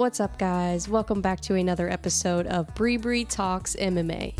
What's up, guys? Welcome back to another episode of BreBre Talks MMA.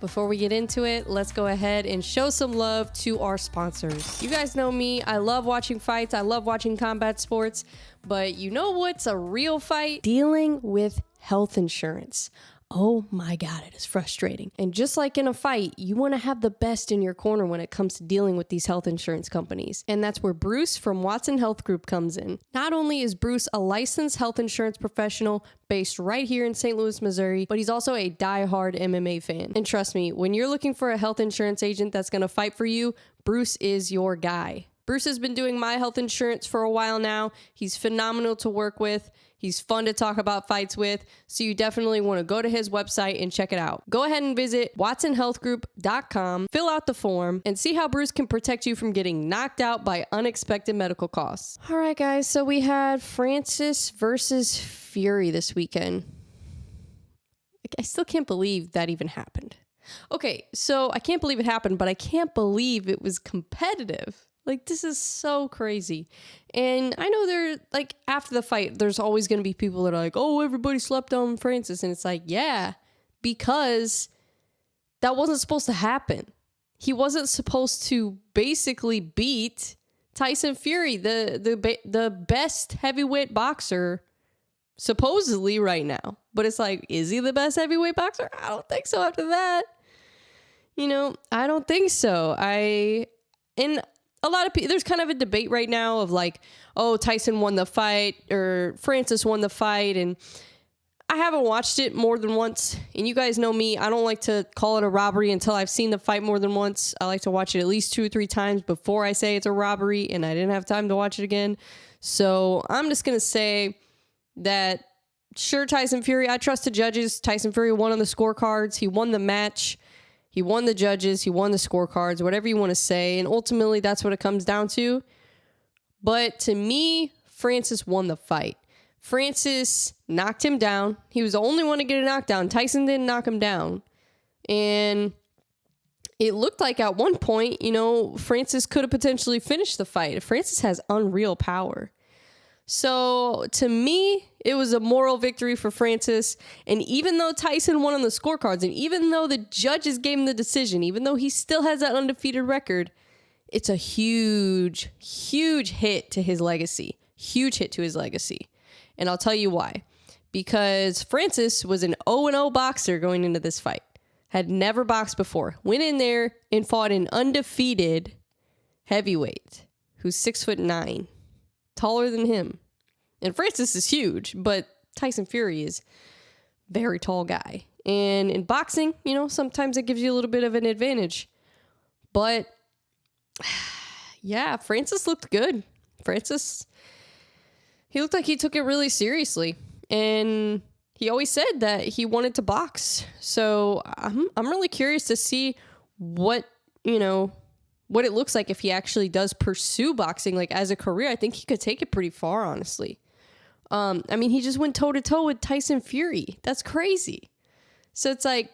Before we get into it, let's go ahead and show some love to our sponsors. You guys know me. I love watching fights. I love watching combat sports. But you know what's a real fight? Dealing with health insurance. Oh my God, it is frustrating. And just like in a fight, you want to have the best in your corner when it comes to dealing with these health insurance companies. And that's where Bruce from Watson Health Group comes in. Not only is Bruce a licensed health insurance professional based right here in St. Louis, Missouri, but he's also a diehard MMA fan. And trust me, when you're looking for a health insurance agent that's going to fight for you, Bruce is your guy. Bruce has been doing my health insurance for a while now. He's phenomenal to work with. He's fun to talk about fights with, so you definitely want to go to his website and check it out. Go ahead and visit watsonhealthgroup.com, fill out the form, and see how Bruce can protect you from getting knocked out by unexpected medical costs. All right, guys, so we had Francis versus Fury this weekend. I still can't believe that even happened. Okay, so I can't believe it happened, but I can't believe it was competitive. Like, this is so crazy. And I know after the fight, there's always going to be people that are like, oh, everybody slept on Francis. And it's like, yeah, because that wasn't supposed to happen. He wasn't supposed to basically beat Tyson Fury, the best heavyweight boxer, supposedly right now. But it's like, is he the best heavyweight boxer? I don't think so after that. I don't think so. A lot of people, there's kind of a debate right now of like, oh, Tyson won the fight or Francis won the fight. And I haven't watched it more than once. And you guys know me. I don't like to call it a robbery until I've seen the fight more than once. I like to watch it at least 2 or 3 times before I say it's a robbery. And I didn't have time to watch it again. So I'm just going to say that, sure, Tyson Fury, I trust the judges. Tyson Fury won on the scorecards. He won the match. He won the judges, he won the scorecards, whatever you want to say. And ultimately, that's what it comes down to. But to me, Francis won the fight. Francis knocked him down. He was the only one to get a knockdown. Tyson didn't knock him down. And it looked like at one point, Francis could have potentially finished the fight. Francis has unreal power. So to me, it was a moral victory for Francis. And even though Tyson won on the scorecards, and even though the judges gave him the decision, even though he still has that undefeated record, it's a huge, huge hit to his legacy. Huge hit to his legacy. And I'll tell you why. Because Francis was an 0-0 boxer going into this fight. Had never boxed before. Went in there and fought an undefeated heavyweight who's 6'9". Taller than him. And Francis is huge, but Tyson Fury is a very tall guy. And in boxing, sometimes it gives you a little bit of an advantage. But yeah, Francis looked good. He looked like he took it really seriously. And he always said that he wanted to box. So I'm really curious to see what it looks like if he actually does pursue boxing like as a career. I think he could take it pretty far, honestly. He just went toe-to-toe with Tyson Fury. That's crazy. So it's like,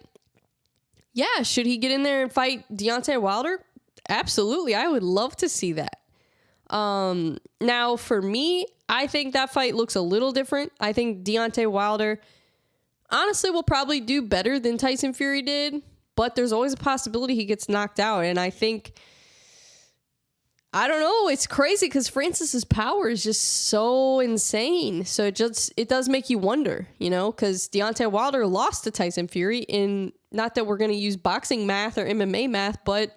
yeah, should he get in there and fight Deontay Wilder? Absolutely. I would love to see that. Now, for me, I think that fight looks a little different. I think Deontay Wilder, honestly, will probably do better than Tyson Fury did, but there's always a possibility he gets knocked out. And I think, I don't know. It's crazy because Francis's power is just so insane. So it does make you wonder, because Deontay Wilder lost to Tyson Fury in, not that we're going to use boxing math or MMA math, but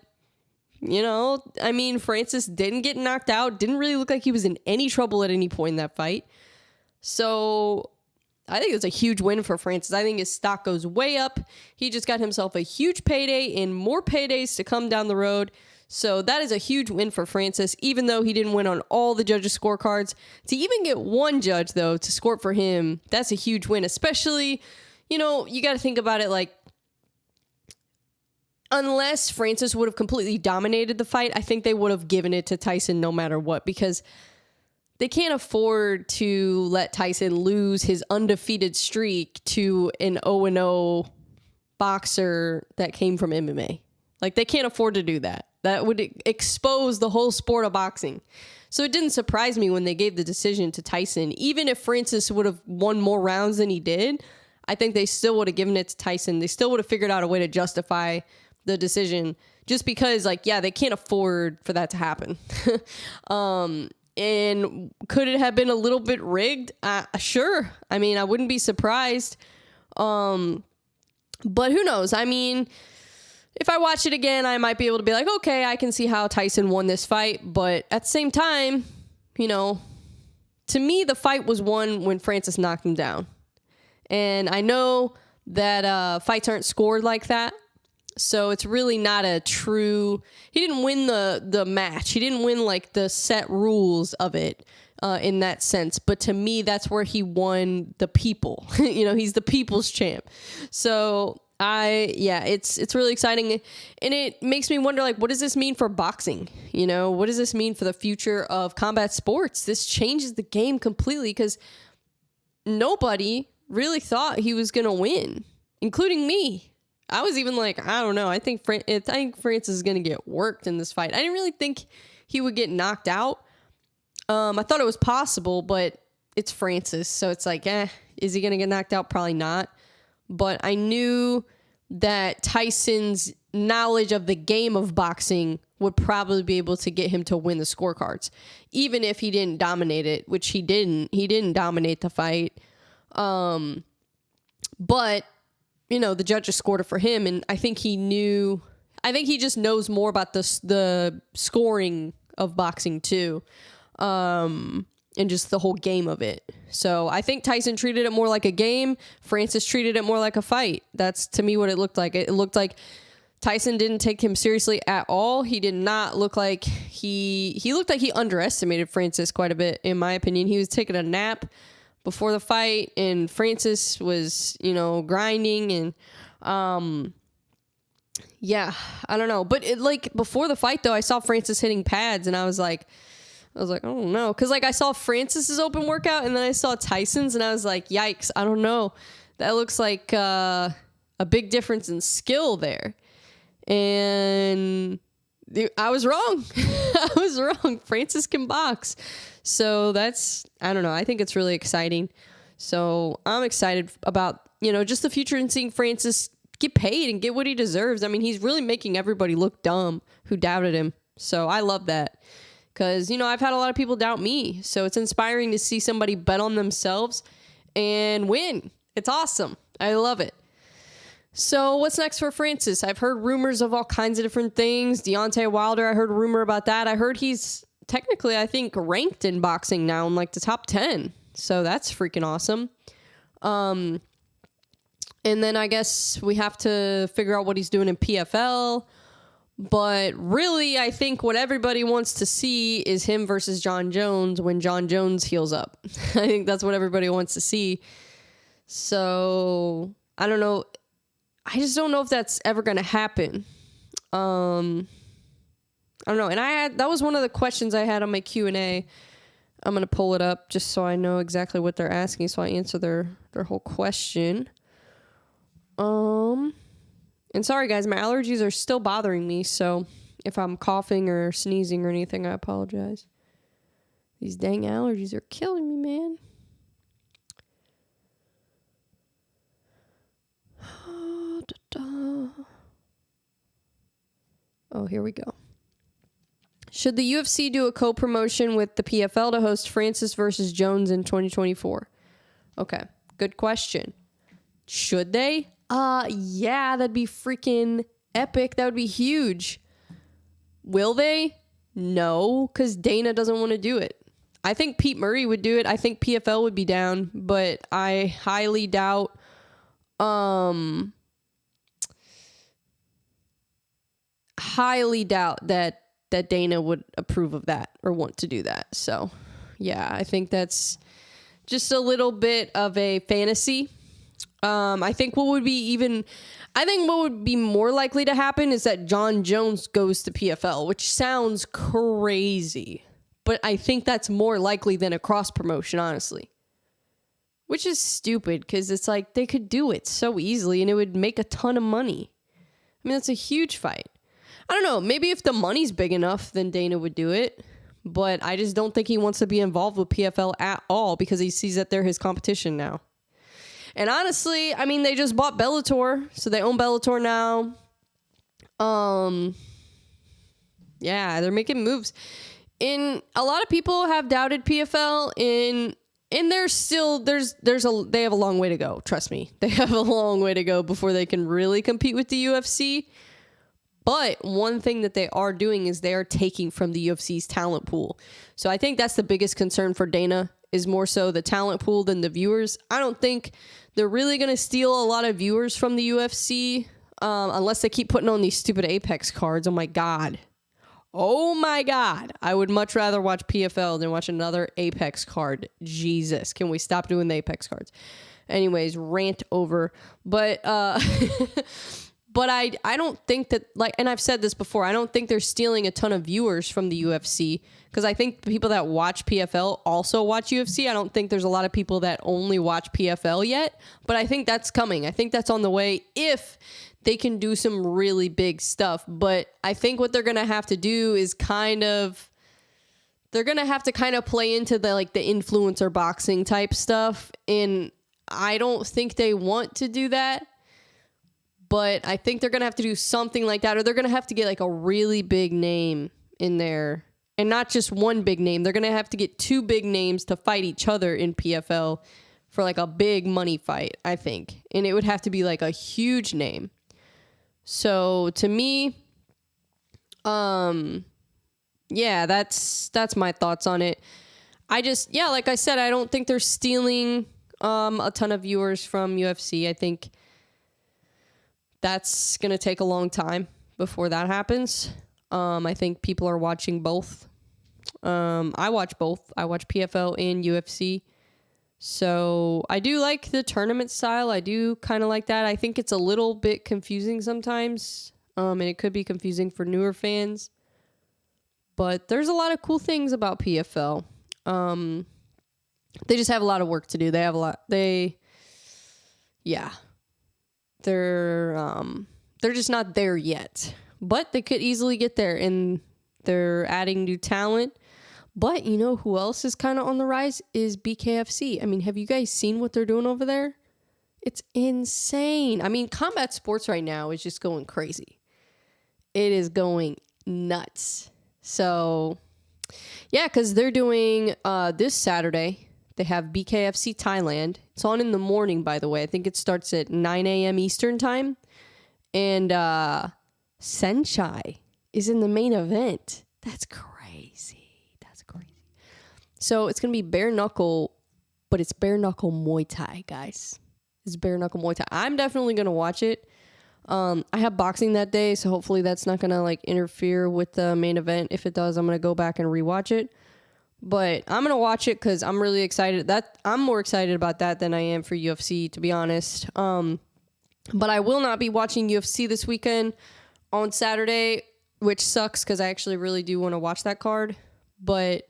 Francis didn't get knocked out. Didn't really look like he was in any trouble at any point in that fight. So I think it's a huge win for Francis. I think his stock goes way up. He just got himself a huge payday and more paydays to come down the road. So that is a huge win for Francis, even though he didn't win on all the judges' scorecards. To even get one judge, though, to score for him, that's a huge win. Especially, you got to think about it like, unless Francis would have completely dominated the fight, I think they would have given it to Tyson no matter what, because they can't afford to let Tyson lose his undefeated streak to an 0-0 boxer that came from MMA. Like, they can't afford to do that. That would expose the whole sport of boxing. So it didn't surprise me when they gave the decision to Tyson. Even if Francis would have won more rounds than he did, I think they still would have given it to Tyson. They still would have figured out a way to justify the decision, just because, like, yeah, they can't afford for that to happen. And could it have been a little bit rigged? Sure. I mean, I wouldn't be surprised. But who knows? I mean, if I watch it again, I might be able to be like, okay, I can see how Tyson won this fight. But at the same time, you know, to me, the fight was won when Francis knocked him down. And I know that fights aren't scored like that. So it's really not a true... He didn't win the match. He didn't win, like, the set rules of it in that sense. But to me, that's where he won the people. You know, he's the people's champ. So, it's really exciting. And it makes me wonder, like, what does this mean for boxing? You know, what does this mean for the future of combat sports? This changes the game completely, because nobody really thought he was going to win, including me. I was even like, I don't know. I think Francis is going to get worked in this fight. I didn't really think he would get knocked out. I thought it was possible, but it's Francis. So it's like, is he going to get knocked out? Probably not. But I knew that Tyson's knowledge of the game of boxing would probably be able to get him to win the scorecards, even if he didn't dominate it, which he didn't. He didn't dominate the fight. But you know, the judges scored it for him, and I think he just knows more about the scoring of boxing too, and just the whole game of it. So I think Tyson treated it more like a game. Francis treated it more like a fight. That's, to me, what it looked like. It looked like Tyson didn't take him seriously at all. He did not look like he looked like he underestimated Francis quite a bit, in my opinion. He was taking a nap before the fight, and Francis was, you know, grinding, and I don't know. But before the fight though, I saw Francis hitting pads, and I was like, I don't know, because like I saw Francis's open workout, and then I saw Tyson's, and I was like, yikes, I don't know. That looks like a big difference in skill there, and I was wrong. I was wrong. Francis can box. So I don't know. I think it's really exciting. So I'm excited about, you know, just the future and seeing Francis get paid and get what he deserves. I mean, he's really making everybody look dumb who doubted him. So I love that, because, you know, I've had a lot of people doubt me. So it's inspiring to see somebody bet on themselves and win. It's awesome. I love it. So what's next for Francis? I've heard rumors of all kinds of different things. Deontay Wilder, I heard a rumor about that. I heard he's technically, I think, ranked in boxing now in like the top 10. So that's freaking awesome. And then I guess we have to figure out what he's doing in PFL. But really, I think what everybody wants to see is him versus John Jones when John Jones heals up. I think that's what everybody wants to see. So I don't know. I just don't know if that's ever going to happen. I don't know. And that was one of the questions I had on my Q&A. I'm going to pull it up just so I know exactly what they're asking, so I answer their whole question. And sorry guys, my allergies are still bothering me, so if I'm coughing or sneezing or anything, I apologize. These dang allergies are killing me, man. Oh, here we go. Should the UFC do a co-promotion with the PFL to host Francis versus Jones in 2024? Okay, good question. Should they? Yeah, that'd be freaking epic. That would be huge. Will they? No, because Dana doesn't want to do it. I think Pete Murray would do it. I think PFL would be down, but I highly doubt that Dana would approve of that or want to do that. So, yeah, I think that's just a little bit of a fantasy. I think what would be more likely to happen is that John Jones goes to PFL, which sounds crazy, but I think that's more likely than a cross promotion, honestly. Which is stupid, because it's like they could do it so easily and it would make a ton of money. I mean, that's a huge fight. I don't know. Maybe if the money's big enough, then Dana would do it. But I just don't think he wants to be involved with PFL at all because he sees that they're his competition now. And honestly, I mean, they just bought Bellator, so they own Bellator now. Yeah, they're making moves. A lot of people have doubted PFL and there's still they have a long way to go. Trust me, they have a long way to go before they can really compete with the UFC. But one thing that they are doing is they are taking from the UFC's talent pool. So I think that's the biggest concern for Dana, is more so the talent pool than the viewers. I don't think they're really going to steal a lot of viewers from the UFC unless they keep putting on these stupid Apex cards. Oh my God. I would much rather watch PFL than watch another Apex card. Jesus, can we stop doing the Apex cards? Anyways, rant over. But but I don't think that, like, and I've said this before, I don't think they're stealing a ton of viewers from the UFC, because I think the people that watch PFL also watch UFC. I don't think there's a lot of people that only watch PFL yet, but I think that's coming. I think that's on the way if they can do some really big stuff. But I think what they're going to have to do is they're going to have to kind of play into the influencer boxing type stuff. And I don't think they want to do that. But I think they're going to have to do something like that, or they're going to have to get like a really big name in there, and not just one big name. They're going to have to get two big names to fight each other in PFL for like a big money fight, I think. And it would have to be like a huge name. So to me, yeah, that's my thoughts on it. Like I said, I don't think they're stealing a ton of viewers from UFC. I think that's going to take a long time before that happens. I think people are watching both. I watch both. I watch PFL and UFC. So I do like the tournament style. I do kind of like that. I think it's a little bit confusing sometimes. And it could be confusing for newer fans. But there's a lot of cool things about PFL. They just have a lot of work to do. They have a lot. They're just not there yet, but they could easily get there, and they're adding new talent. But you know who else is kind of on the rise is BKFC. I mean, have you guys seen what they're doing over there? It's insane. I mean, combat sports right now is just going crazy. It is going nuts. So yeah, because they're doing this Saturday. They have BKFC Thailand. It's on in the morning, by the way. I think it starts at 9 a.m. Eastern time. And Senchai is in the main event. That's crazy. So it's going to be bare knuckle, but it's bare knuckle Muay Thai, guys. It's bare knuckle Muay Thai. I'm definitely going to watch it. I have boxing that day, so hopefully that's not going to interfere with the main event. If it does, I'm going to go back and rewatch it. But I'm going to watch it because I'm really excited. I'm more excited about that than I am for UFC, to be honest. But I will not be watching UFC this weekend on Saturday, which sucks because I actually really do want to watch that card. But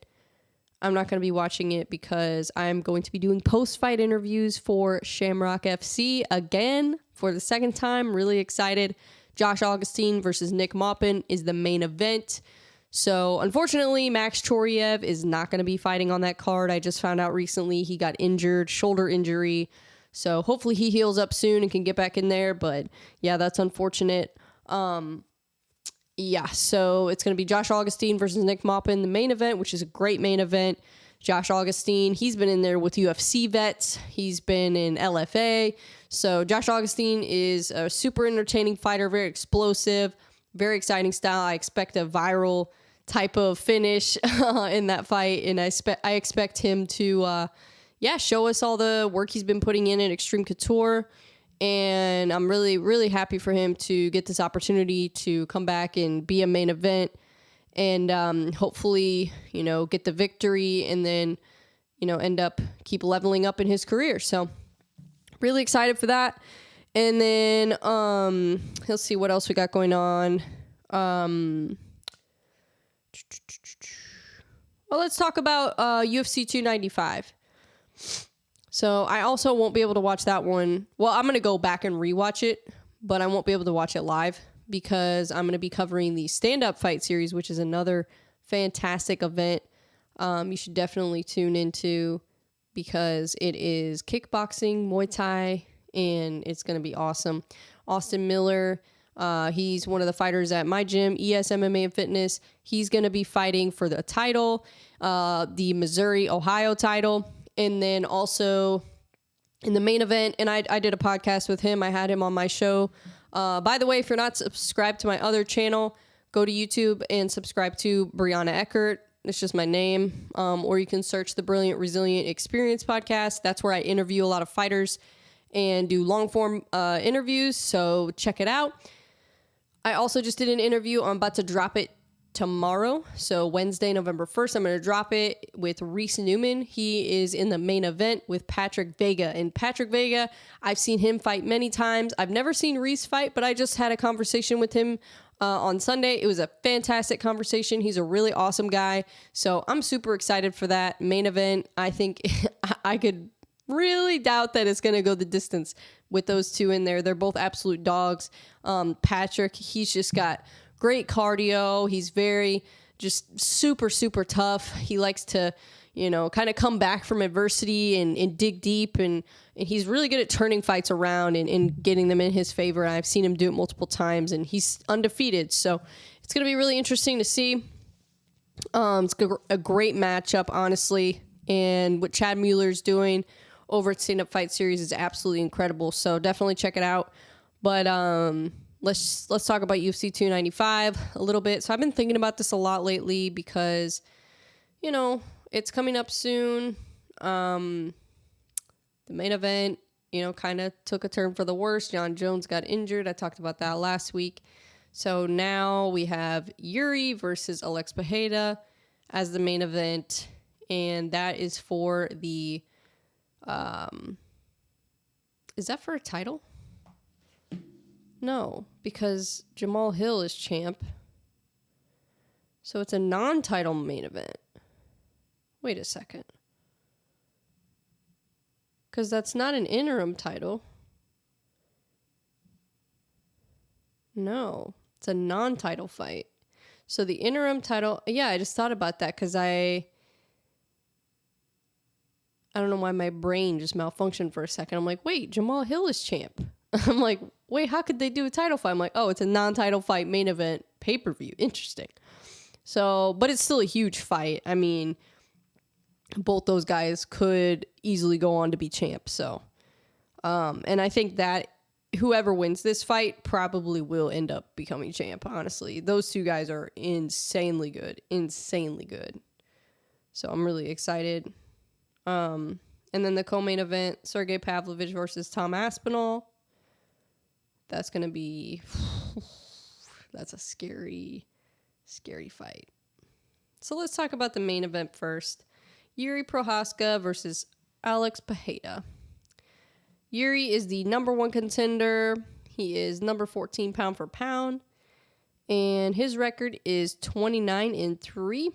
I'm not going to be watching it because I'm going to be doing post-fight interviews for Shamrock FC again for the second time. Really excited. Josh Augustine versus Nick Maupin is the main event. So, unfortunately, Max Choriev is not going to be fighting on that card. I just found out recently he got injured, shoulder injury. So, hopefully he heals up soon and can get back in there. But, yeah, that's unfortunate. Yeah, so it's going to be Josh Augustine versus Nick Maupin, the main event, which is a great main event. Josh Augustine, he's been in there with UFC vets. He's been in LFA. So, Josh Augustine is a super entertaining fighter, very explosive, very exciting style. I expect a viral type of finish in that fight, and I expect him to show us all the work he's been putting in at Extreme Couture. And I'm really, really happy for him to get this opportunity to come back and be a main event, and hopefully, get the victory, and then, end up keep leveling up in his career. So really excited for that. And then let's see what else we got going on. Well, let's talk about UFC 295. So I also won't be able to watch that one. Well, I'm going to go back and rewatch it, but I won't be able to watch it live because I'm going to be covering the stand-up fight series, which is another fantastic event. You should definitely tune into, because it is kickboxing, Muay Thai, and it's going to be awesome. Austin Miller, he's one of the fighters at my gym, ES MMA and Fitness. He's going to be fighting for the title, the Missouri, Ohio title. And then also in the main event, and I did a podcast with him. I had him on my show. By the way, if you're not subscribed to my other channel, go to YouTube and subscribe to Bre Eckert. It's just my name. Or you can search the Brilliant Resilient Experience podcast. That's where I interview a lot of fighters and do long form interviews. So check it out. I also just did an interview. I'm about to drop it tomorrow. So Wednesday, November 1st, I'm going to drop it with Reese Newman. He is in the main event with Patrick Vega. And Patrick Vega, I've seen him fight many times. I've never seen Reese fight, but I just had a conversation with him on Sunday. It was a fantastic conversation. He's a really awesome guy. So I'm super excited for that main event. I think I could really doubt that it's going to go the distance with those two in there. They're both absolute dogs. Patrick, he's just got great cardio. He's very just super, super tough. He likes to, kind of come back from adversity and dig deep. And he's really good at turning fights around and getting them in his favor. I've seen him do it multiple times, and he's undefeated. So it's going to be really interesting to see. It's a great matchup, honestly. And what Chad Mueller's doing over at Stand Up Fight Series is absolutely incredible. So definitely check it out. But let's talk about UFC 295 a little bit. So I've been thinking about this a lot lately because, it's coming up soon. The main event, kind of took a turn for the worse. John Jones got injured. I talked about that last week. So now we have Yuri versus Alex Pereira as the main event. And that is for the... is that for a title? No, because Jamal Hill is champ. So it's a non-title main event. Wait a second. Because that's not an interim title. No, it's a non-title fight. So the interim title... Yeah, I just thought about that because I don't know why my brain just malfunctioned for a second. I'm like, wait, Jamal Hill is champ. I'm like, wait, how could they do a title fight? I'm like, oh, it's a non-title fight main event pay-per-view. Interesting. So, but it's still a huge fight. I mean, both those guys could easily go on to be champs. So, and I think that whoever wins this fight probably will end up becoming champ, honestly. Those two guys are insanely good. So I'm really excited. And then the co-main event, Sergey Pavlovich versus Tom Aspinall. That's going to be... that's a scary, scary fight. So let's talk about the main event first. Yuri Prochazka versus Alex Pereira. Yuri is the number 1 contender. He is number 14 pound for pound. And his record is 29-3.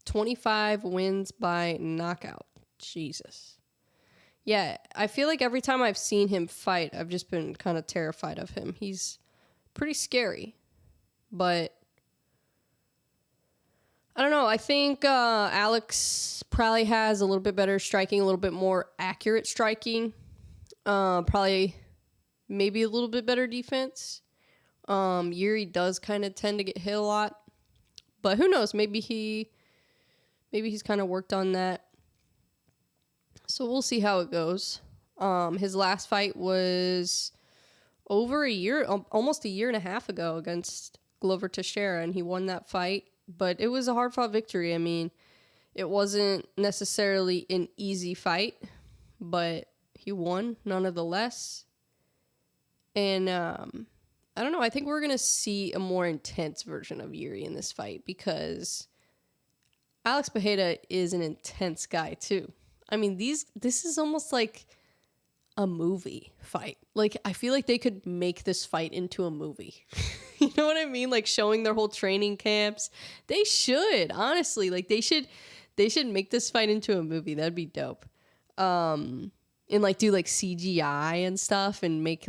25 wins by knockout. Jesus. Yeah, I feel like every time I've seen him fight, I've just been kind of terrified of him. He's pretty scary. But I don't know. I think Alex probably has a little bit better striking, a little bit more accurate striking. Probably maybe a little bit better defense. Yuri does kind of tend to get hit a lot. But who knows? Maybe he's kind of worked on that. So we'll see how it goes. His last fight was over a year, almost a year and a half ago against Glover Teixeira, and he won that fight. But it was a hard-fought victory. I mean, it wasn't necessarily an easy fight, but he won nonetheless. And I don't know. I think we're going to see a more intense version of Yuri in this fight because Alex Pereira is an intense guy too. I mean, this is almost like a movie fight. Like, I feel like they could make this fight into a movie. You know what I mean? Like, showing their whole training camps. They should, honestly. Like, they should make this fight into a movie. That'd be dope. And, like, do, like, CGI and stuff and make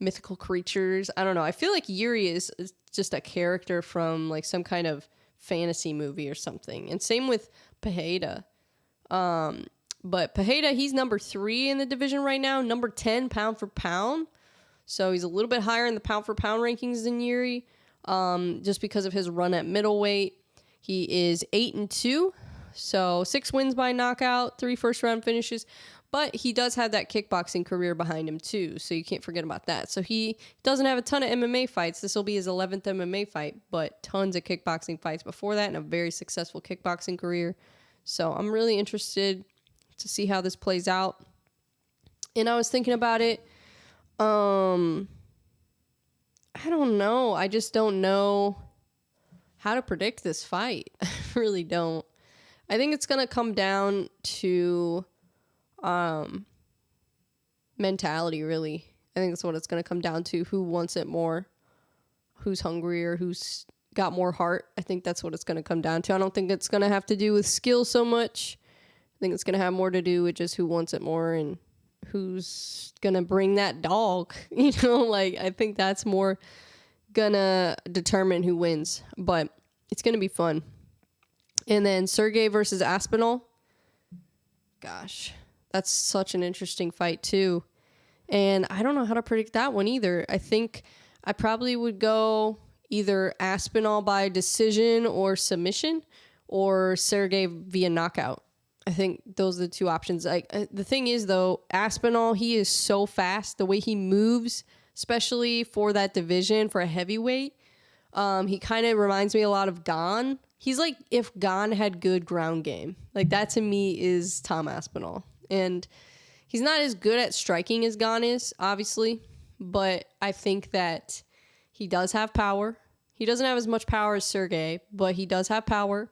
mythical creatures. I don't know. I feel like Yuri is just a character from like some kind of fantasy movie or something. And same with Pereira. But Pereira, he's number 3 in the division right now, number 10 pound for pound. So he's a little bit higher in the pound for pound rankings than Yuri, just because of his run at middleweight. He is 8-2, so 6 wins by knockout, 3 first-round finishes. But he does have that kickboxing career behind him, too, so you can't forget about that. So he doesn't have a ton of MMA fights. This will be his 11th MMA fight, but tons of kickboxing fights before that and a very successful kickboxing career. So I'm really interested to see how this plays out. And I was thinking about it. I don't know. I just don't know how to predict this fight. I really don't. I think it's going to come down to mentality, really. I think that's what it's going to come down to. Who wants it more? Who's hungrier? Who's got more heart? I think that's what it's going to come down to. I don't think it's going to have to do with skill so much. I think it's going to have more to do with just who wants it more and who's going to bring that dog. Like, I think that's more going to determine who wins. But it's going to be fun. And then Sergey versus Aspinall. Gosh, that's such an interesting fight, too. And I don't know how to predict that one either. I think I probably would go either Aspinall by decision or submission or Sergey via knockout. I think those are the 2 options. The thing is, though, Aspinall, he is so fast. The way he moves, especially for that division, for a heavyweight, he kind of reminds me a lot of Gane. He's like if Gane had good ground game. Like, that to me is Tom Aspinall. And he's not as good at striking as Gane is, obviously. But I think that he does have power. He doesn't have as much power as Sergey, but he does have power.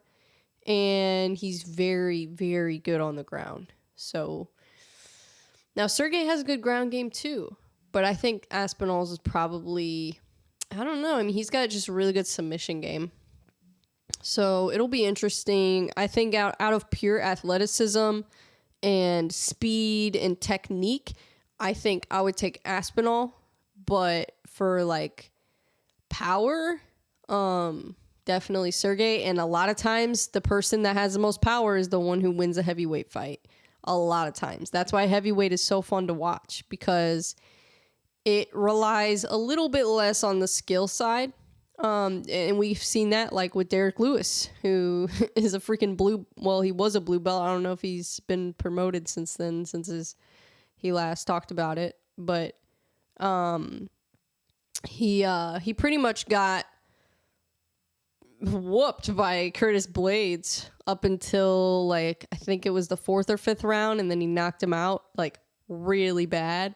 And he's very, very good on the ground. So now Sergey has a good ground game too. But I think Aspinall's is probably, I don't know. I mean, he's got just a really good submission game. So it'll be interesting. I think out of pure athleticism and speed and technique, I think I would take Aspinall. But for like power, definitely Sergey. And a lot of times the person that has the most power is the one who wins a heavyweight fight. A lot of times. That's why heavyweight is so fun to watch, because it relies a little bit less on the skill side. And we've seen that like with Derek Lewis, who is a freaking he was a blue belt. I don't know if he's been promoted since then, he last talked about it. But he pretty much got whooped by Curtis Blades up until like I think it was the 4th or 5th round, and then he knocked him out like really bad.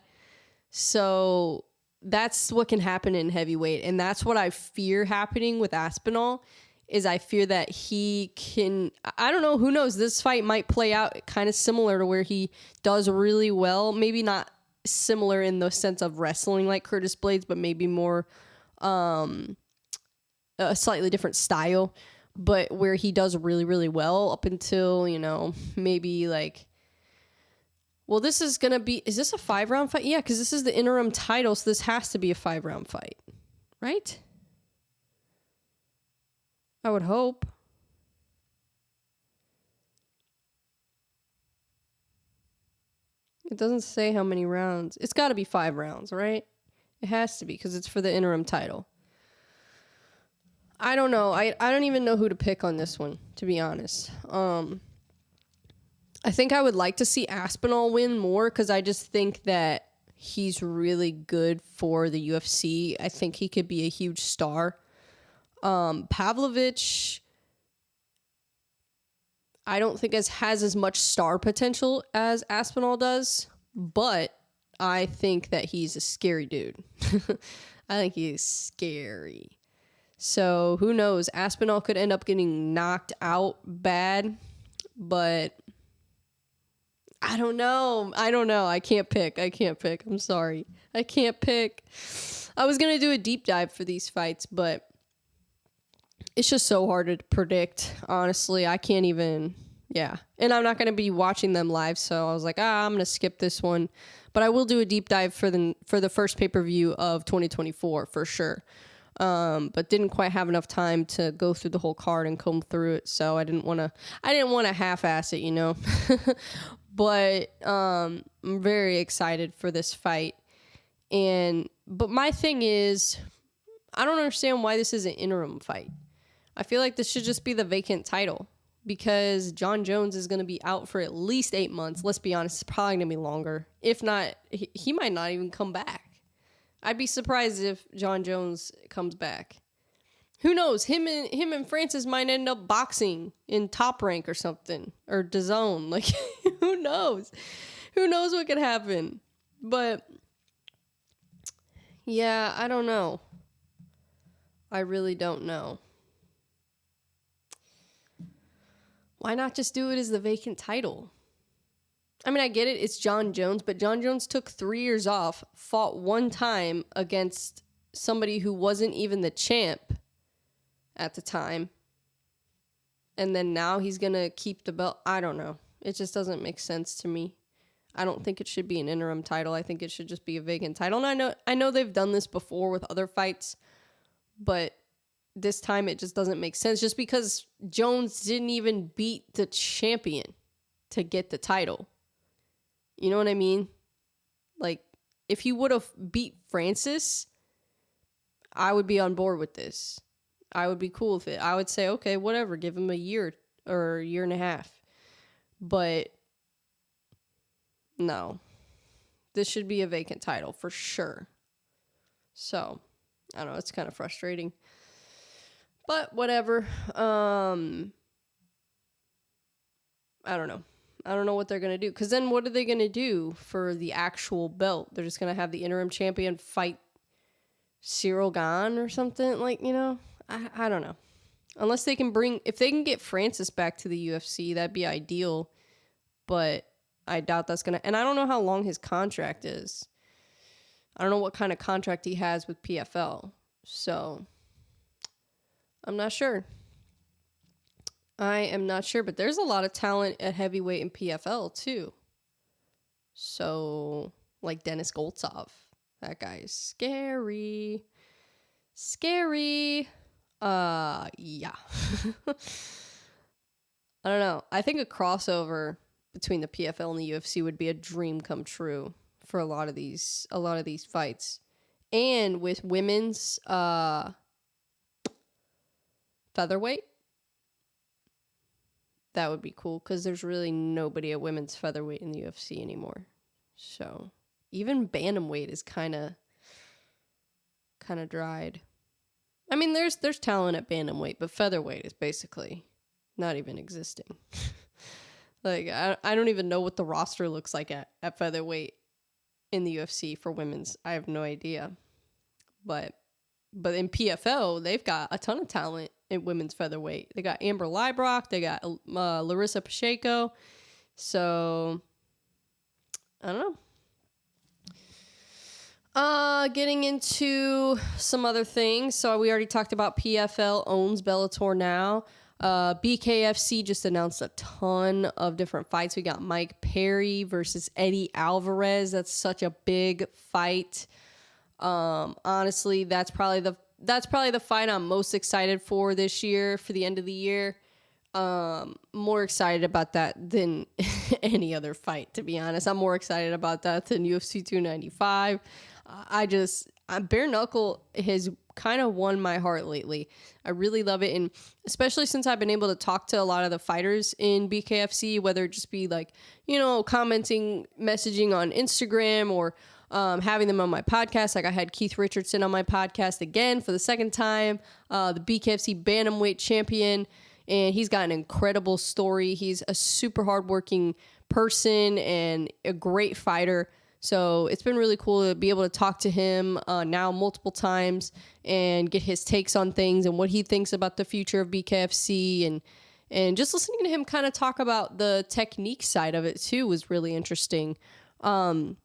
So that's what can happen in heavyweight, and that's what I fear happening with Aspinall. Is I fear that he can, I don't know, who knows, this fight might play out kind of similar to where he does really well, maybe not similar in the sense of wrestling like Curtis Blades, but maybe more a slightly different style, but where he does really, really well up until, maybe like, well, this is going to be, is this a 5-round fight? Yeah, because this is the interim title, so this has to be a 5-round fight, right? I would hope. It doesn't say how many rounds. It's got to be 5 rounds, right? It has to be, because it's for the interim title. I don't know. I don't even know who to pick on this one, to be honest. I think I would like to see Aspinall win more, because I just think that he's really good for the UFC. I think he could be a huge star. Pavlovich, I don't think has as much star potential as Aspinall does, but I think that he's a scary dude. I think he's scary. So who knows? Aspinall could end up getting knocked out bad, but I don't know. I can't pick. I'm sorry. I can't pick. I was going to do a deep dive for these fights, but it's just so hard to predict. Honestly, I can't even Yeah. And I'm not going to be watching them live. So I was like, I'm going to skip this one. But I will do a deep dive for the first pay-per-view of 2024 for sure. But didn't quite have enough time to go through the whole card and comb through it. So I didn't want to half-ass it, you know. But I'm very excited for this fight. But my thing is, I don't understand why this is an interim fight. I feel like this should just be the vacant title, because John Jones is going to be out for at least 8 months. Let's be honest, it's probably going to be longer. If not, he might not even come back. I'd be surprised if John Jones comes back. Who knows? Him and Francis might end up boxing in Top Rank or something, or DAZN. Like, who knows? Who knows what could happen? But yeah, I don't know. I really don't know. Why not just do it as the vacant title? I mean, I get it. It's John Jones, but John Jones took 3 years off, fought one time against somebody who wasn't even the champ at the time. And then now he's going to keep the belt. I don't know. It just doesn't make sense to me. I don't think it should be an interim title. I think it should just be a vacant title. And I know they've done this before with other fights, but this time it just doesn't make sense, just because Jones didn't even beat the champion to get the title. You know what I mean? Like, if he would have beat Francis, I would be on board with this. I would be cool with it. I would say, okay, whatever, give him a year or a year and a half. But no, this should be a vacant title for sure. So, I don't know, it's kind of frustrating. But whatever. I don't know. I don't know what they're going to do. Because then what are they going to do for the actual belt? They're just going to have the interim champion fight Cyril Gane or something? Like, you know, I don't know. Unless they can if they can get Francis back to the UFC, that'd be ideal. But I doubt that's going to, and I don't know how long his contract is. I don't know what kind of contract he has with PFL. So I'm not sure. I am not sure, but there's a lot of talent at heavyweight in PFL too. So, like Dennis Goltsov. That guy is scary. Scary. Yeah. I don't know. I think a crossover between the PFL and the UFC would be a dream come true for a lot of these fights. And with women's featherweight, that would be cool, because there's really nobody at women's featherweight in the UFC anymore. So even bantamweight is kind of dried. I mean, there's talent at bantamweight, but featherweight is basically not even existing. Like, I don't even know what the roster looks like at featherweight in the UFC for women's. I have no idea. But in PFL, they've got a ton of talent in women's featherweight. They got Amber Leibrock. They got Larissa Pacheco. So, I don't know. Getting into some other things. So we already talked about PFL owns Bellator now. BKFC just announced a ton of different fights. We got Mike Perry versus Eddie Alvarez. That's such a big fight. Honestly, that's probably the fight I'm most excited for this year, for the end of the year. More excited about that than any other fight, to be honest. I'm more excited about that than UFC 295. Bare Knuckle has kind of won my heart lately. I really love it. And especially since I've been able to talk to a lot of the fighters in BKFC, whether it just be like, you know, commenting, messaging on Instagram, or having them on my podcast. Like, I had Keith Richardson on my podcast again for the second time, the BKFC Bantamweight champion. And he's got an incredible story. He's a super hardworking person and a great fighter. So it's been really cool to be able to talk to him now multiple times and get his takes on things and what he thinks about the future of BKFC. And just listening to him kind of talk about the technique side of it too was really interesting. And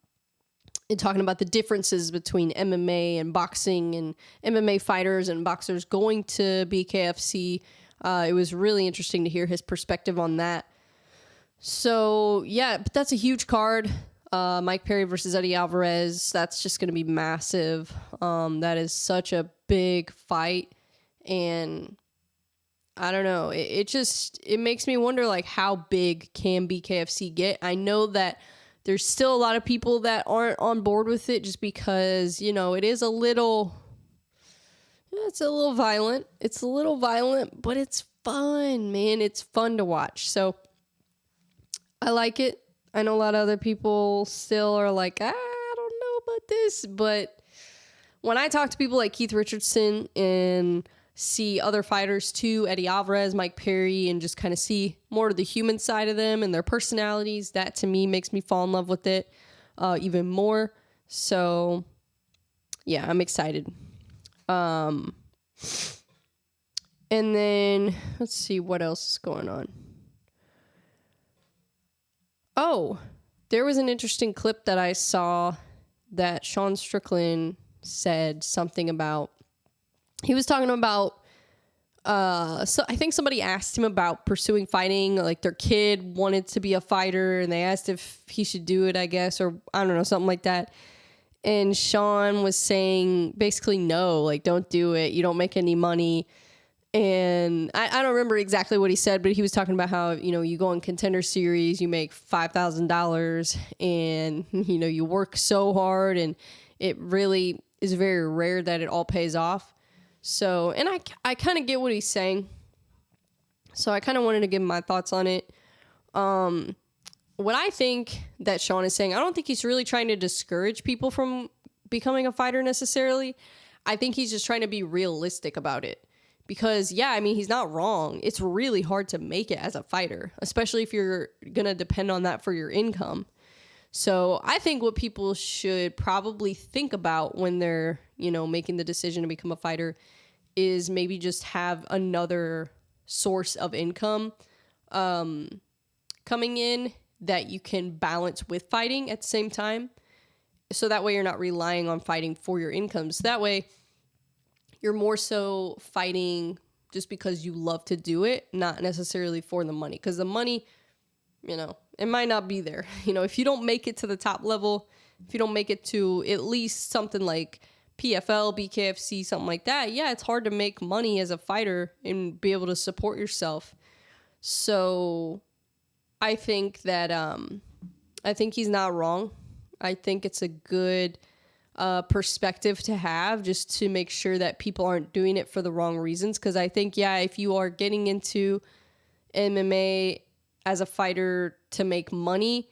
talking about the differences between MMA and boxing, and MMA fighters and boxers going to BKFC. It was really interesting to hear his perspective on that. So yeah, but that's a huge card. Mike Perry versus Eddie Alvarez. That's just going to be massive. That is such a big fight. And I don't know. It makes me wonder, like, how big can BKFC get? I know that there's still a lot of people that aren't on board with it just because, it is it's a little violent. It's a little violent, but it's fun, man. It's fun to watch. So I like it. I know a lot of other people still are like, I don't know about this. But when I talk to people like Keith Richardson and see other fighters too, Eddie Alvarez, Mike Perry, and just kind of see more of the human side of them and their personalities, that to me makes me fall in love with it even more. So yeah, I'm excited. And then let's see what else is going on. Oh, there was an interesting clip that I saw that Sean Strickland said something about. He was talking about, so I think somebody asked him about pursuing fighting, like their kid wanted to be a fighter and they asked if he should do it, I guess, or I don't know, something like that. And Sean was saying basically, no, like, don't do it. You don't make any money. And I don't remember exactly what he said, but he was talking about how, you go on Contender Series, you make $5,000 and, you work so hard and it really is very rare that it all pays off. So, and I kind of get what he's saying. So I kind of wanted to give my thoughts on it. What I think that Sean is saying, I don't think he's really trying to discourage people from becoming a fighter necessarily. I think he's just trying to be realistic about it. Because, yeah, I mean, he's not wrong. It's really hard to make it as a fighter, especially if you're going to depend on that for your income. So I think what people should probably think about when they're, making the decision to become a fighter is maybe just have another source of income coming in that you can balance with fighting at the same time. So that way you're not relying on fighting for your income. So that way you're more so fighting just because you love to do it, not necessarily for the money. Because the money, it might not be there. If you don't make it to the top level, if you don't make it to at least something like PFL, BKFC, something like that, yeah, it's hard to make money as a fighter and be able to support yourself. So I think that, I think he's not wrong. I think it's a good perspective to have just to make sure that people aren't doing it for the wrong reasons. Because I think, yeah, if you are getting into MMA as a fighter to make money,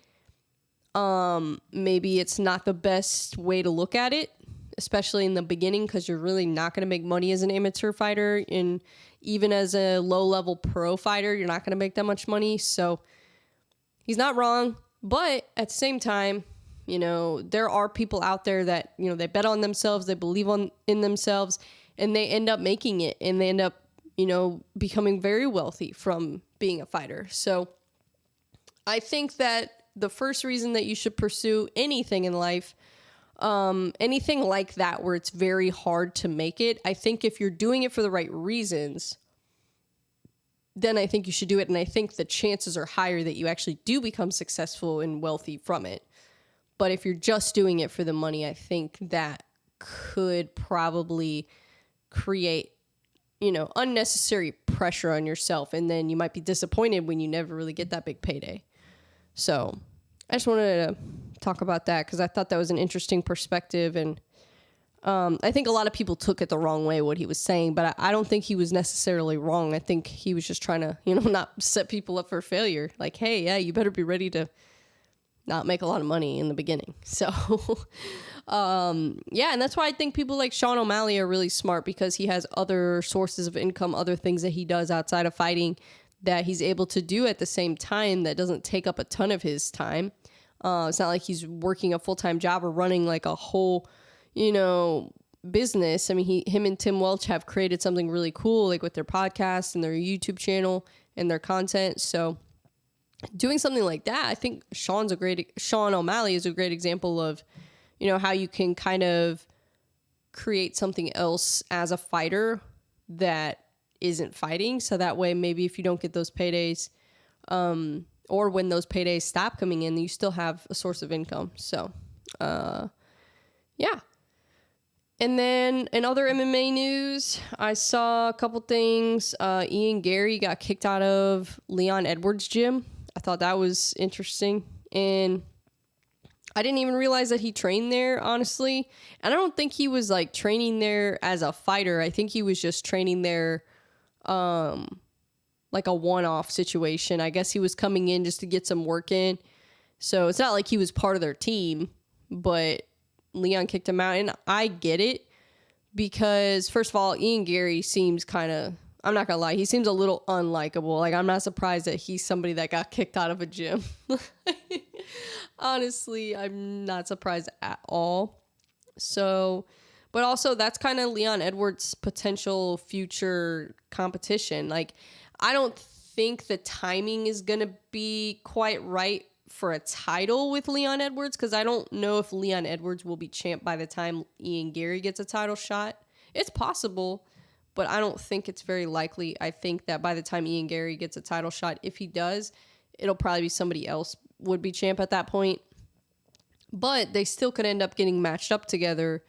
maybe it's not the best way to look at it, especially in the beginning, because you're really not going to make money as an amateur fighter. And even as a low-level pro fighter, you're not going to make that much money. So he's not wrong. But at the same time, there are people out there that, they bet on themselves, they believe in themselves, and they end up making it, and they end up, becoming very wealthy from being a fighter. So I think that the first reason that you should pursue anything in life, anything like that where it's very hard to make it, I think if you're doing it for the right reasons, then I think you should do it. And I think the chances are higher that you actually do become successful and wealthy from it. But if you're just doing it for the money, I think that could probably create, unnecessary pressure on yourself. And then you might be disappointed when you never really get that big payday. So I just wanted to talk about that because I thought that was an interesting perspective. And I think a lot of people took it the wrong way, what he was saying. But I don't think he was necessarily wrong. I think he was just trying to, not set people up for failure. Like, hey, yeah, you better be ready to not make a lot of money in the beginning. So, yeah, and that's why I think people like Sean O'Malley are really smart because he has other sources of income, other things that he does outside of fighting that he's able to do at the same time that doesn't take up a ton of his time. It's not like he's working a full-time job or running like a whole, business. I mean, him and Tim Welch have created something really cool, like with their podcast and their YouTube channel and their content. So doing something like that, I think Sean O'Malley is a great example of, how you can kind of create something else as a fighter that isn't fighting. So that way, maybe if you don't get those paydays, or when those paydays stop coming in, you still have a source of income. So, yeah. And then in other MMA news, I saw a couple things. Ian Gary got kicked out of Leon Edwards' gym. I thought that was interesting. And I didn't even realize that he trained there, honestly. And I don't think he was like training there as a fighter. I think he was just training there like a one-off situation. I guess he was coming in just to get some work in. So it's not like he was part of their team, but Leon kicked him out. And I get it because, first of all, Ian Gary seems kind of, I'm not going to lie, he seems a little unlikable. Like, I'm not surprised that he's somebody that got kicked out of a gym. Honestly, I'm not surprised at all. So, but also that's kind of Leon Edwards' potential future competition. Like, I don't think the timing is going to be quite right for a title with Leon Edwards, because I don't know if Leon Edwards will be champ by the time Ian Gary gets a title shot. It's possible, but I don't think it's very likely. I think that by the time Ian Gary gets a title shot, if he does, it'll probably be somebody else would be champ at that point. But they still could end up getting matched up together,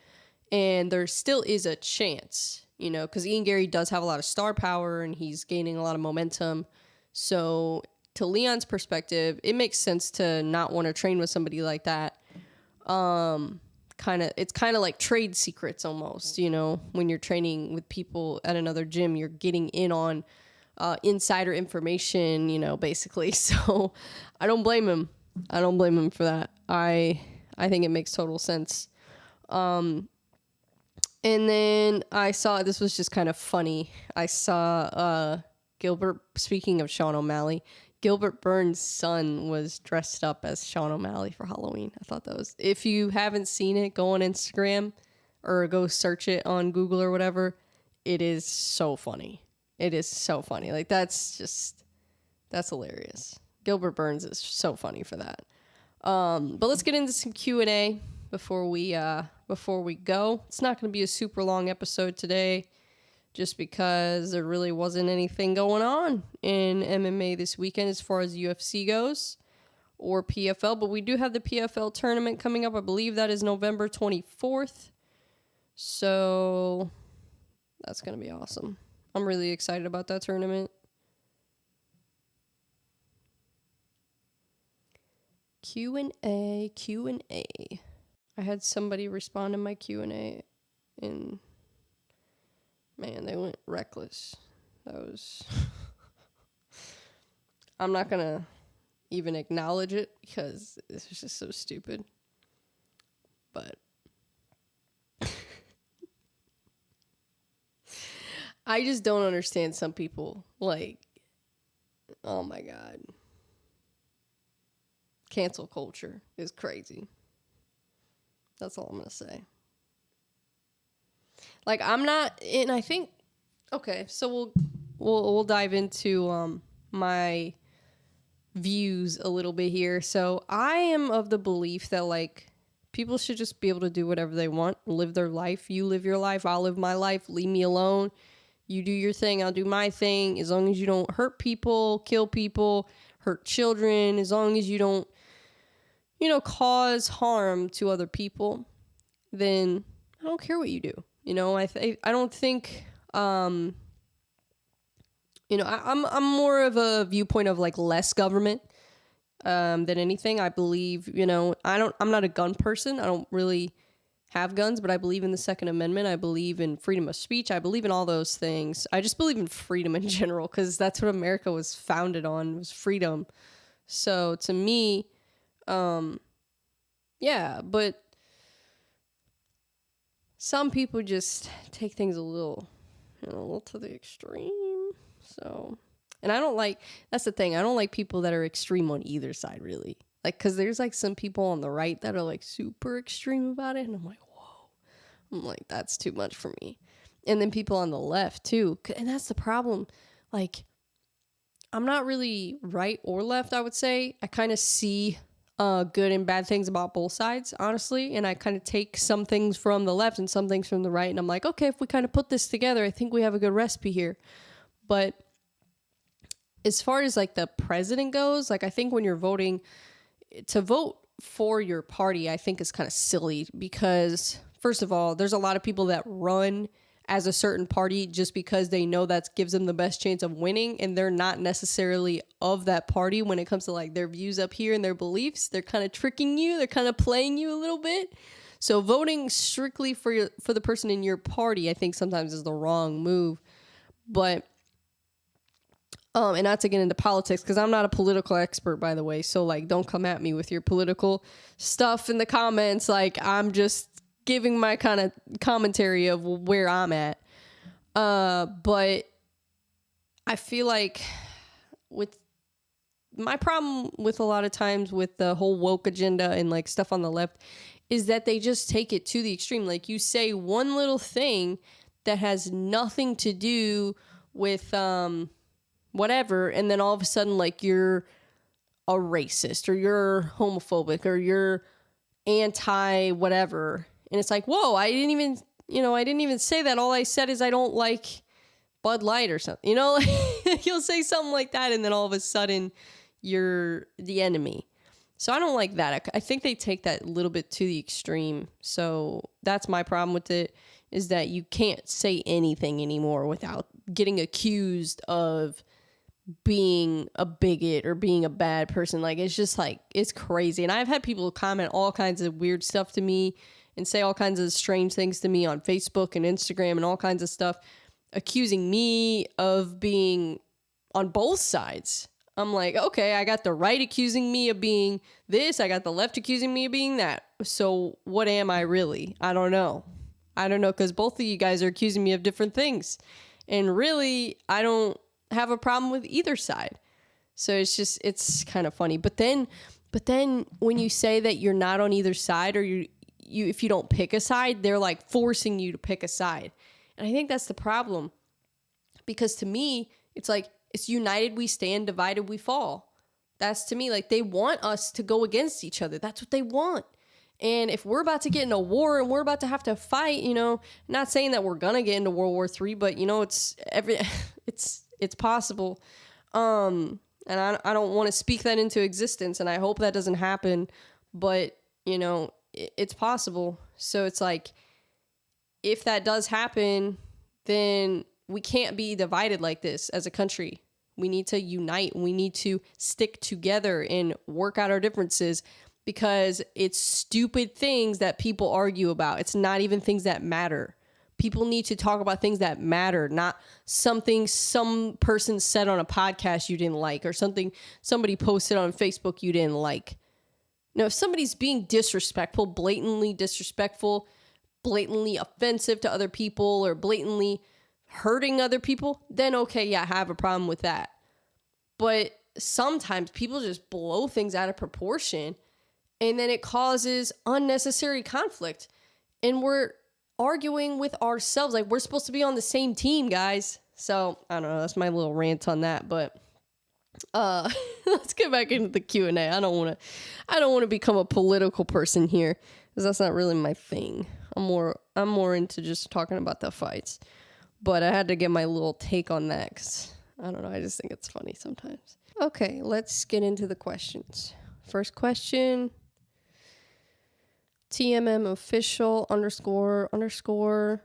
and there still is a chance, you know, because Ian Gary does have a lot of star power and he's gaining a lot of momentum. So to Leon's perspective, it makes sense to not want to train with somebody like that. It's kind of like trade secrets almost, you know, when you're training with people at another gym, you're getting in on insider information, you know, basically. So I don't blame him. I don't blame him for that. I think it makes total sense. And then I saw, this was just kind of funny. I saw Gilbert, speaking of Sean O'Malley, Gilbert Burns' son was dressed up as Sean O'Malley for Halloween. I thought that was, if you haven't seen it, go on Instagram or go search it on Google or whatever. It is so funny. It is so funny. Like, that's hilarious. Gilbert Burns is so funny for that. But let's get into some Q&A before we go. It's not going to be a super long episode today, just because there really wasn't anything going on in MMA this weekend as far as UFC goes or PFL. But we do have the PFL tournament coming up. I believe that is November 24th. So that's going to be awesome. I'm really excited about that tournament. Q&A. I had somebody respond to my Q&A and man, they went reckless. That was I'm not going to even acknowledge it because it's just so stupid. But I just don't understand some people. Like, oh my God. Cancel culture is crazy. That's all I'm going to say. Like, I'm not, and I think, okay, so we'll dive into my views a little bit here. So I am of the belief that, like, people should just be able to do whatever they want, live their life. You live your life, I'll live my life, leave me alone. You do your thing, I'll do my thing. As long as you don't hurt people, kill people, hurt children, as long as you don't, you know, cause harm to other people, then I don't care what you do. You know, I don't think, you know, I'm more of a viewpoint of like less government than anything. I believe, you know, I'm not a gun person. I don't really have guns, but I believe in the Second Amendment. I believe in freedom of speech. I believe in all those things. I just believe in freedom in general because that's what America was founded on, was freedom. So to me, yeah, but some people just take things a little to the extreme. So, and I don't like, that's the thing. I don't like people that are extreme on either side, really. Like, cause there's like some people on the right that are like super extreme about it. And I'm like, whoa, I'm like, that's too much for me. And then people on the left too. And that's the problem. Like, I'm not really right or left, I would say. I kind of see good and bad things about both sides, honestly. And I kind of take some things from the left and some things from the right. And I'm like, okay, if we kind of put this together, I think we have a good recipe here. But as far as like the president goes, like I think when you're voting, to vote for your party, I think is kind of silly because first of all, there's a lot of people that run as a certain party just because they know that gives them the best chance of winning, and they're not necessarily of that party when it comes to like their views up here and their beliefs. They're kind of tricking you. They're kind of playing you a little bit. So voting strictly for the person in your party, I think sometimes is the wrong move. But and not to get into politics, because I'm not a political expert, by the way. So like, don't come at me with your political stuff in the comments. Like, I'm just giving my kind of commentary of where I'm at. But I feel like with my problem with a lot of times with the whole woke agenda and like stuff on the left is that they just take it to the extreme. Like you say one little thing that has nothing to do with whatever, and then all of a sudden like you're a racist or you're homophobic or you're anti whatever. And it's like, whoa, I didn't even say that. All I said is I don't like Bud Light or something. You'll say something like that, and then all of a sudden you're the enemy. So I don't like that. I think they take that a little bit to the extreme. So that's my problem with it, is that you can't say anything anymore without getting accused of being a bigot or being a bad person. Like, it's just like, it's crazy. And I've had people comment all kinds of weird stuff to me and say all kinds of strange things to me on Facebook and Instagram and all kinds of stuff, accusing me of being on both sides. I'm like, okay, I got the right accusing me of being this. I got the left accusing me of being that. So what am I really? I don't know. Because both of you guys are accusing me of different things. And really, I don't have a problem with either side. So it's kind of funny. But then when you say that you're not on either side, or you if you don't pick a side, they're like forcing you to pick a side. And I think that's the problem. Because to me, it's like, it's united we stand, divided we fall. That's to me, like, they want us to go against each other. That's what they want. And if we're about to get in a war and we're about to have to fight, not saying that we're gonna get into World War III, but it's possible. And I don't want to speak that into existence, and I hope that doesn't happen, but it's possible. So it's like, if that does happen, then we can't be divided like this as a country. We need to unite. We need to stick together and work out our differences, because it's stupid things that people argue about. It's not even things that matter. People need to talk about things that matter, not something some person said on a podcast you didn't like, or something somebody posted on Facebook you didn't like. Now, if somebody's being disrespectful, blatantly offensive to other people, or blatantly hurting other people, then okay, yeah, I have a problem with that. But sometimes people just blow things out of proportion, and then it causes unnecessary conflict. And we're arguing with ourselves. Like, we're supposed to be on the same team, guys. So, I don't know. That's my little rant on that. But let's get back into the Q&A. I don't want to become a political person here, because that's not really my thing. I'm more into just talking about the fights. But I had to get my little take on that, because I don't know. I just think it's funny sometimes. Okay, let's get into the questions. First question. TMM official __.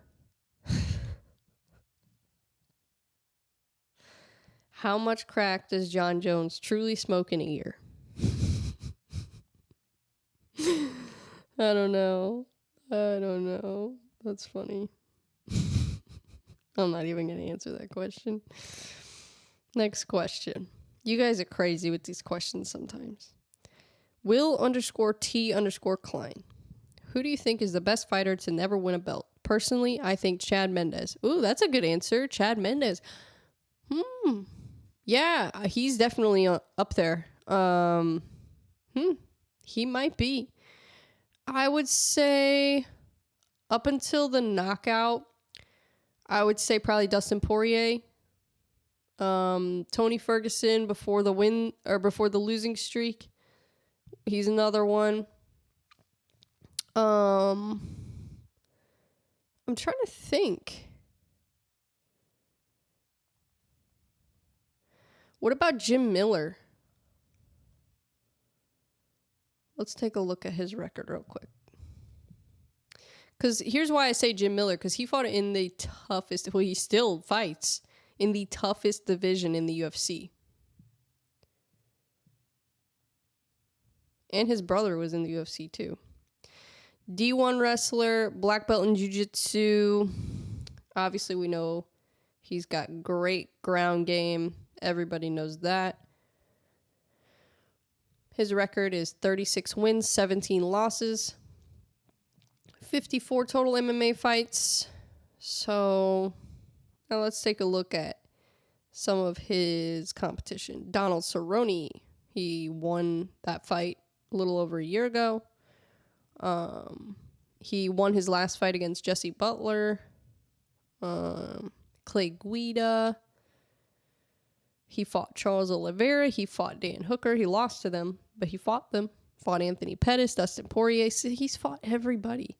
How much crack does John Jones truly smoke in a year? I don't know. That's funny. I'm not even going to answer that question. Next question. You guys are crazy with these questions sometimes. Will _T _Klein. Who do you think is the best fighter to never win a belt? Personally, I think Chad Mendes. Ooh, that's a good answer. Chad Mendes. Yeah, he's definitely up there. He might be. I would say up until the knockout, I would say probably Dustin Poirier. Tony Ferguson before the win, or before the losing streak. He's another one. I'm trying to think. What about Jim Miller? Let's take a look at his record real quick. Because here's why I say Jim Miller, because he fought in the toughest, well, he still fights in the toughest division in the UFC. And his brother was in the UFC too. D1 wrestler, black belt in jiu-jitsu. Obviously, we know he's got great ground game. Everybody knows that. His record is 36 wins, 17 losses. 54 total MMA fights. So now let's take a look at some of his competition. Donald Cerrone, he won that fight a little over a year ago. He won his last fight against Jesse Butler. Clay Guida. He fought Charles Oliveira. He fought Dan Hooker. He lost to them, but he fought them. Fought Anthony Pettis, Dustin Poirier. So he's fought everybody.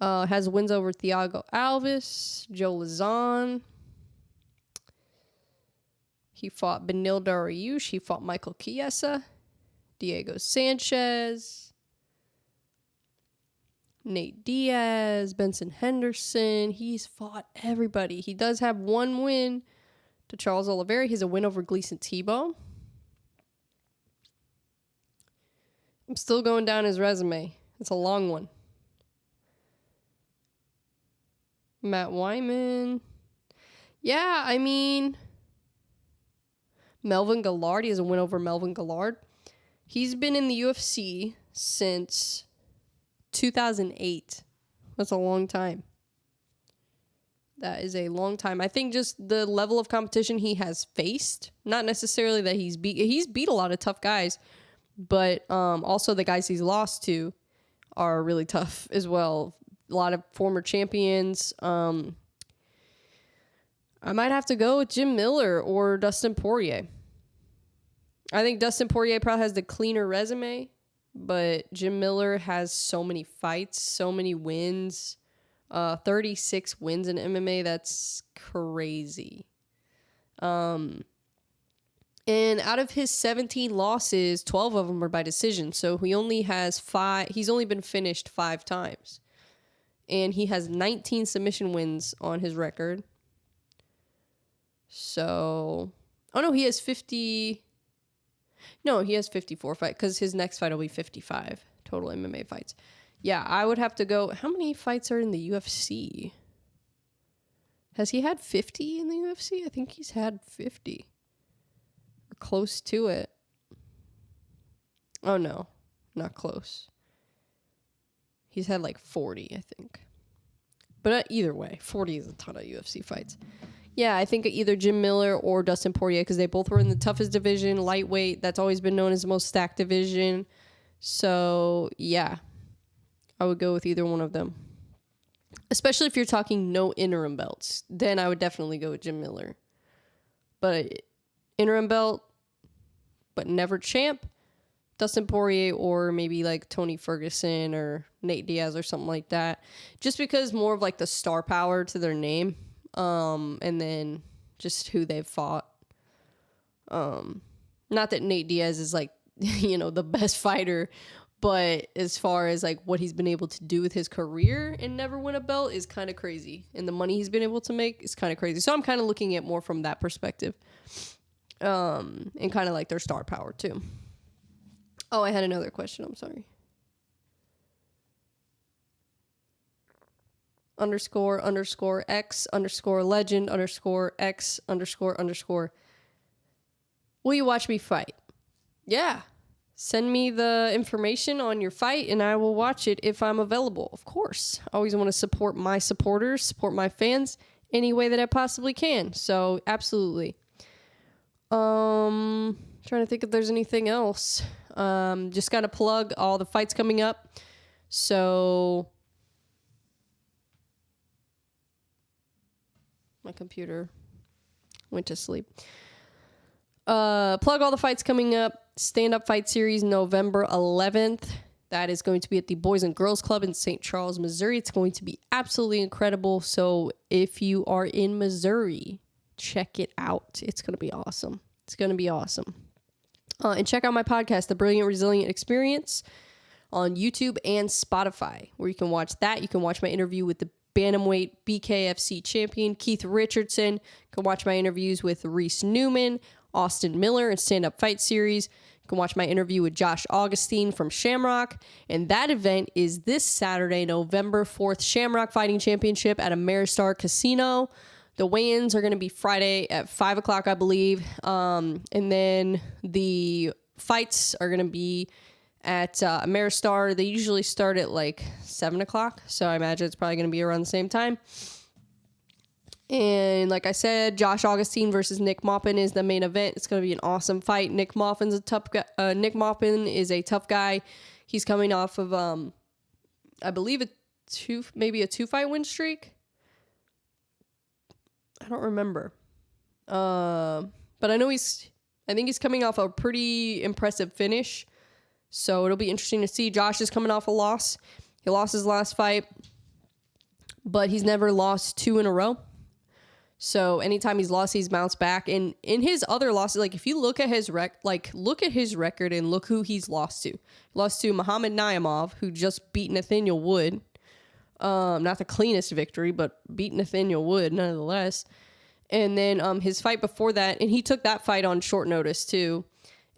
Has wins over Thiago Alves, Joe Lazon. He fought Benil Dariush. He fought Michael Chiesa, Diego Sanchez, Nate Diaz, Benson Henderson. He's fought everybody. He does have one win to Charles Oliveira. He has a win over Gleason Tebow. I'm still going down his resume. It's a long one. Matt Wyman. Yeah, I mean, Melvin Gillard. He has a win over Melvin Gillard. He's been in the UFC since 2008. That's a long time. That is a long time. I think just the level of competition he has faced, not necessarily that he's beat a lot of tough guys, but also the guys he's lost to are really tough as well. A lot of former champions. I might have to go with Jim Miller or Dustin Poirier. I think Dustin Poirier probably has the cleaner resume, but Jim Miller has so many fights, so many wins. 36 wins in MMA. That's crazy. And out of his 17 losses, 12 of them are by decision. So he only has 5. He's only been finished 5 times. And he has 19 submission wins on his record. So, oh no, he has 50. No, he has 54 fights because his next fight will be 55 total MMA fights. Yeah, I would have to go. How many fights are in the UFC? Has he had 50 in the UFC? I think he's had 50. Or close to it. Oh no, not close. He's had like 40, I think. But either way, 40 is a ton of UFC fights. Yeah, I think either Jim Miller or Dustin Poirier, because they both were in the toughest division, lightweight. That's always been known as the most stacked division. So, yeah, I would go with either one of them. Especially if you're talking no interim belts. Then I would definitely go with Jim Miller. But interim belt, but never champ, Dustin Poirier or maybe like Tony Ferguson or Nate Diaz or something like that. Just because more of like the star power to their name. And then just who they've fought. Not that Nate Diaz is like, the best fighter, but as far as like what he's been able to do with his career and never win a belt is kind of crazy. And the money he's been able to make is kind of crazy. So I'm kind of looking at more from that perspective. And kind of like their star power too. Oh, I had another question. I'm sorry. __X_legend_X__. Will you watch me fight? Yeah. Send me the information on your fight and I will watch it if I'm available. Of course. I always want to support my supporters, support my fans any way that I possibly can. So absolutely. Trying to think if there's anything else. Just got to plug all the fights coming up. So my computer went to sleep. Plug all the fights coming up. Stand-up fight series November 11th. That is going to be at the Boys and Girls Club in St. Charles, Missouri. It's going to be absolutely incredible. So if you are in Missouri, check it out. It's going to be awesome. It's going to be awesome. And check out my podcast, The Brilliant Resilient Experience, on YouTube and Spotify, where you can watch that. You can watch my interview with the Bantamweight BKFC champion, Keith Richardson. You can watch my interviews with Reese Newman, Austin Miller, and Stand Up Fight Series. You can watch my interview with Josh Augustine from Shamrock. And that event is this Saturday, November 4th, Shamrock Fighting Championship at Ameristar Casino. The weigh-ins are going to be Friday at 5 o'clock, I believe. And then the fights are going to be at Ameristar. They usually start at like 7 o'clock. So I imagine it's probably going to be around the same time. And like I said, Josh Augustine versus Nick Maupin is the main event. It's going to be an awesome fight. Nick Maupin is a tough guy. He's coming off of, I believe, maybe a 2-fight win streak. I don't remember. But I know I think he's coming off a pretty impressive finish. So it'll be interesting to see. Josh is coming off a loss. He lost his last fight, but he's never lost 2 in a row. So anytime he's lost, he's bounced back. And in his other losses, like if you look at his look at his record and look who he's lost to. He lost to Muhammad Naimov, who just beat Nathaniel Wood. Not the cleanest victory, but beat Nathaniel Wood nonetheless. And then his fight before that, and he took that fight on short notice too.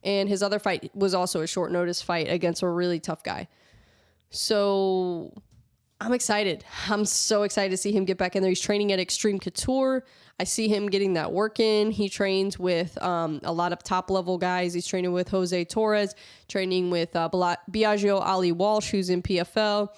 And his other fight was also a short notice fight against a really tough guy. So I'm excited. I'm so excited to see him get back in there. He's training at Extreme Couture. I see him getting that work in. He trains with a lot of top level guys. He's training with Jose Torres, training with Biagio Ali Walsh, who's in PFL,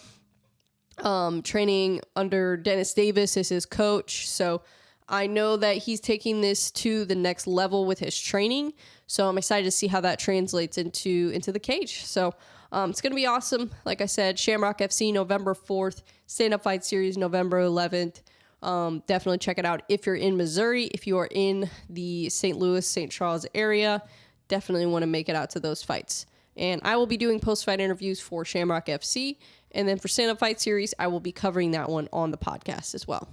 training under Dennis Davis as his coach. So I know that he's taking this to the next level with his training. So I'm excited to see how that translates into the cage. So it's going to be awesome. Like I said, Shamrock FC, November 4th, Stand Up Fight Series, November 11th. Definitely check it out if you're in Missouri. If you are in the St. Louis, St. Charles area, definitely want to make it out to those fights. And I will be doing post-fight interviews for Shamrock FC. And then for Stand Up Fight Series, I will be covering that one on the podcast as well.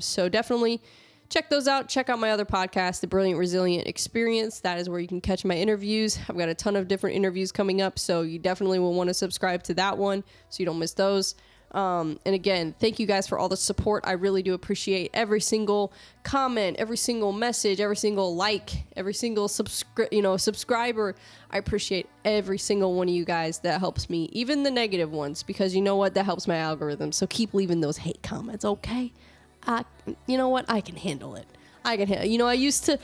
So definitely check those out. Check out my other podcast, The Brilliant Resilient Experience. That is where you can catch my interviews. I've got a ton of different interviews coming up, so you definitely will want to subscribe to that one so you don't miss those. And again, thank you guys for all the support. I really do appreciate every single comment, every single message, every single like, every single subscriber. I appreciate every single one of you guys. That helps me, even the negative ones, because you know what? That helps my algorithm. So keep leaving those hate comments, okay? You know what? I can handle it. I used to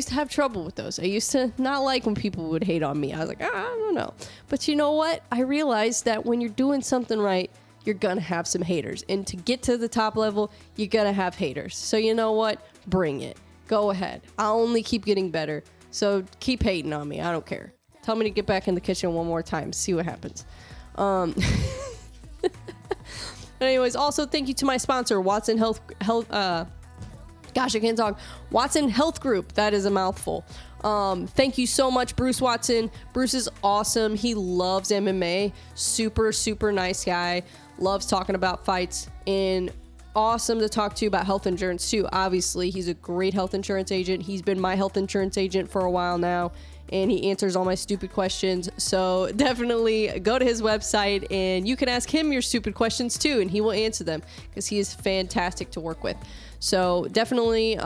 have trouble with those. I used to not like when people would hate on me. I was like, I don't know. But you know what? I realized that when you're doing something right, you're going to have some haters. And to get to the top level, you're going to have haters. So you know what? Bring it. Go ahead. I'll only keep getting better. So keep hating on me. I don't care. Tell me to get back in the kitchen one more time. See what happens. Anyways, also thank you to my sponsor, Watson Health. Gosh, I can't talk. Watson Health Group. That is a mouthful. Thank you so much, Bruce Watson. Bruce is awesome. He loves MMA. Super, super nice guy. Loves talking about fights, and awesome to talk to about health insurance too. Obviously, he's a great health insurance agent. He's been my health insurance agent for a while now, and he answers all my stupid questions. So definitely go to his website and you can ask him your stupid questions too, and he will answer them because he is fantastic to work with. So definitely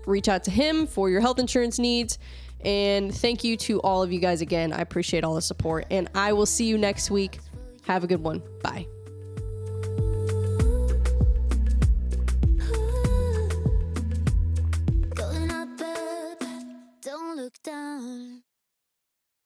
reach out to him for your health insurance needs. And thank you to all of you guys again. I appreciate all the support, and I will see you next week. Have a good one. Bye.